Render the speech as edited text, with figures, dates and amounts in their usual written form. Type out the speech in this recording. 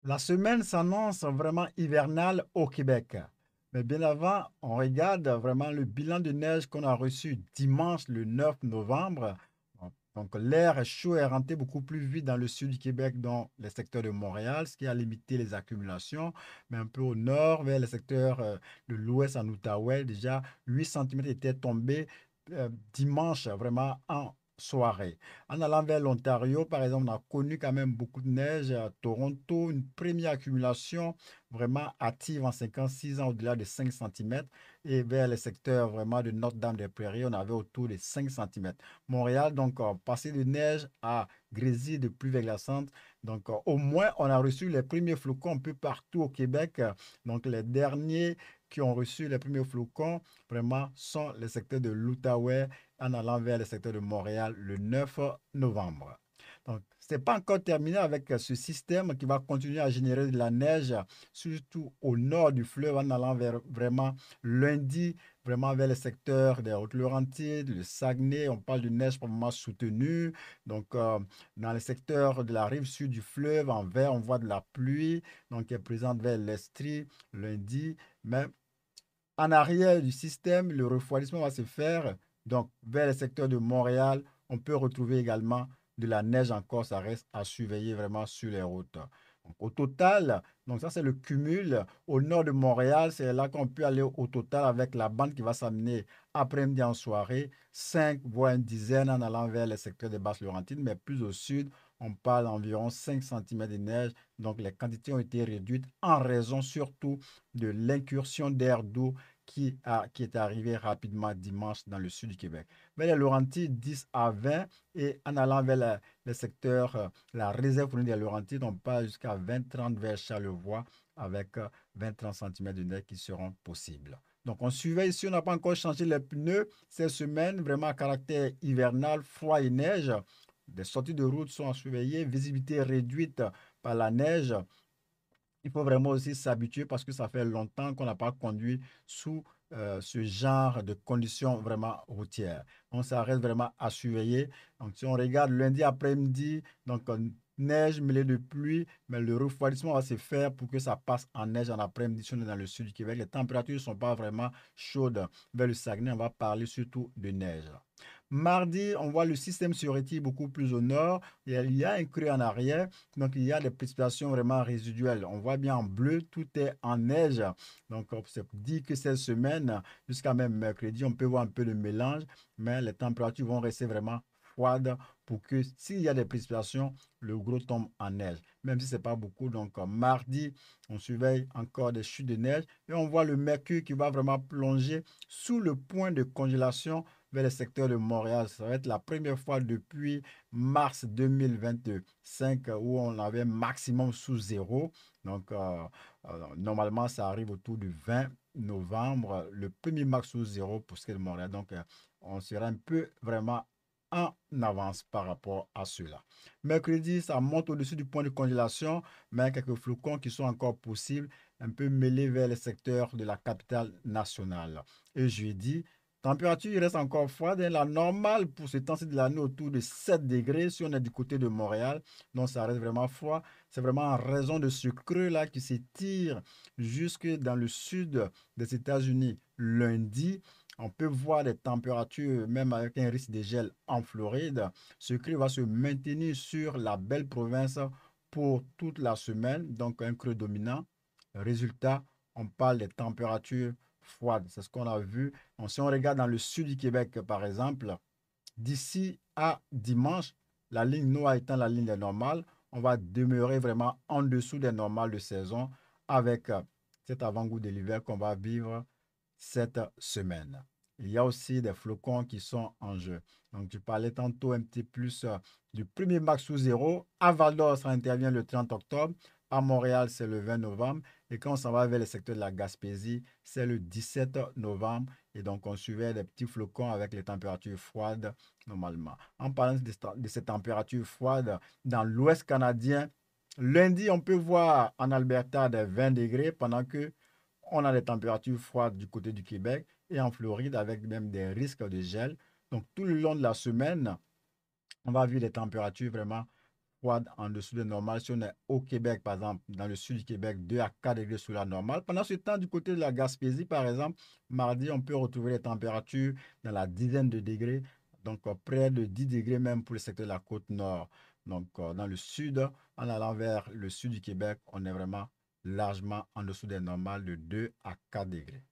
La semaine s'annonce vraiment hivernale au Québec. Mais bien avant, on regarde vraiment le bilan de neige qu'on a reçu dimanche le 9 novembre. Donc l'air chaud est rentré beaucoup plus vite dans le sud du Québec, dans les secteurs de Montréal, ce qui a limité les accumulations. Mais un peu au nord, vers les secteurs de l'ouest en Outaouais, déjà 8 centimètres étaient tombés dimanche, vraiment en soirée. En allant vers l'Ontario, par exemple, on a connu quand même beaucoup de neige à Toronto, une première accumulation vraiment active en 56 ans au-delà de 5 centimètres. Et vers les secteurs vraiment de Notre-Dame-des-Prairies, on avait autour de 5 centimètres. Montréal, donc, passé de neige à grésil de pluie verglaçante. Donc, au moins, on a reçu les premiers flocons un peu partout au Québec. Donc, les derniers qui ont reçu les premiers flocons, vraiment, sont les secteurs de l'Outaouais en allant vers le secteur de Montréal le 9 novembre. Donc, ce n'est pas encore terminé avec ce système qui va continuer à générer de la neige, surtout au nord du fleuve, en allant vers vraiment lundi, vraiment vers le secteur des Hautes-Laurentides, le Saguenay. On parle de neige probablement soutenue. Donc, dans le secteur de la rive sud du fleuve, en vert, on voit de la pluie, donc qui est présente vers l'Estrie lundi. Mais en arrière du système, le refroidissement va se faire. Donc, vers le secteur de Montréal, on peut retrouver également de la neige encore. Ça reste à surveiller vraiment sur les routes. Donc, au total, donc ça c'est le cumul. Au nord de Montréal, c'est là qu'on peut aller au total avec la bande qui va s'amener après-midi en soirée, 5 voire une dizaine en allant vers les secteurs des Basses-Laurentides. Mais plus au sud, on parle d'environ 5 centimètres de neige. Donc, les quantités ont été réduites en raison surtout de l'incursion d'air doux qui est arrivé rapidement dimanche dans le sud du Québec. Vers les Laurentides, 10 à 20 et en allant vers les secteurs, la réserve fournie des Laurentides, on passe jusqu'à 20-30 vers Charlevoix avec 20-30 cm de neige qui seront possibles. Donc, on surveille ici, on n'a pas encore changé les pneus cette semaine, vraiment à caractère hivernal, froid et neige. Les sorties de route sont à surveiller, visibilité réduite par la neige. Il faut vraiment aussi s'habituer parce que ça fait longtemps qu'on n'a pas conduit sous ce genre de conditions vraiment routières. Donc, ça reste vraiment à surveiller. Donc, si on regarde lundi après-midi, donc neige mêlée de pluie, mais le refroidissement va se faire pour que ça passe en neige en après-midi si on est dans le sud du Québec. Les températures ne sont pas vraiment chaudes. Vers le Saguenay, on va parler surtout de neige. Mardi, on voit le système se retire beaucoup plus au nord. Il y a un creux en arrière. Donc, il y a des précipitations vraiment résiduelles. On voit bien en bleu, tout est en neige. Donc, on se dit que cette semaine, jusqu'à même mercredi, on peut voir un peu de mélange, mais les températures vont rester vraiment froides pour que s'il y a des précipitations, le gros tombe en neige, même si ce n'est pas beaucoup. Donc, mardi, on surveille encore des chutes de neige et on voit le mercure qui va vraiment plonger sous le point de congélation vers le secteur de Montréal. Ça va être la première fois depuis mars 2025 où on avait maximum sous zéro. Donc, normalement, ça arrive autour du 20 novembre, le premier max sous zéro pour ce qui est de Montréal. Donc, on sera un peu vraiment en avance par rapport à cela. Mercredi, ça monte au-dessus du point de congélation, mais quelques flocons qui sont encore possibles, un peu mêlés vers le secteur de la capitale nationale. Et jeudi, température il reste encore froide. La normale pour ce temps-ci de l'année autour de 7 degrés si on est du côté de Montréal. Donc ça reste vraiment froid. C'est vraiment en raison de ce creux-là qui s'étire jusque dans le sud des États-Unis. Lundi, on peut voir des températures, même avec un risque de gel en Floride. Ce creux va se maintenir sur la belle province pour toute la semaine. Donc un creux dominant. Résultat, on parle des températures froides. C'est ce qu'on a vu. Donc, si on regarde dans le sud du Québec, par exemple, d'ici à dimanche, la ligne noire étant la ligne normale, on va demeurer vraiment en dessous des normales de saison avec cet avant-goût de l'hiver qu'on va vivre cette semaine. Il y a aussi des flocons qui sont en jeu. Donc, tu parlais tantôt un petit plus du premier max sous zéro. À Val d'Or, ça intervient le 30 octobre. À Montréal, c'est le 20 novembre. Et quand on s'en va vers le secteur de la Gaspésie, c'est le 17 novembre. Et donc, on suivait des petits flocons avec les températures froides normalement. En parlant de ces températures froides, dans l'Ouest canadien, lundi, on peut voir en Alberta des 20 degrés pendant que on a des températures froides du côté du Québec et en Floride avec même des risques de gel. Donc, tout le long de la semaine, on va vivre des températures vraiment froide en dessous de normal. Si on est au Québec, par exemple, dans le sud du Québec, 2 à 4 degrés sous la normale. Pendant ce temps, du côté de la Gaspésie, par exemple, mardi, on peut retrouver les températures dans la dizaine de degrés, donc près de 10 degrés même pour le secteur de la côte nord. Donc, dans le sud, en allant vers le sud du Québec, on est vraiment largement en dessous des normales de 2 à 4 degrés.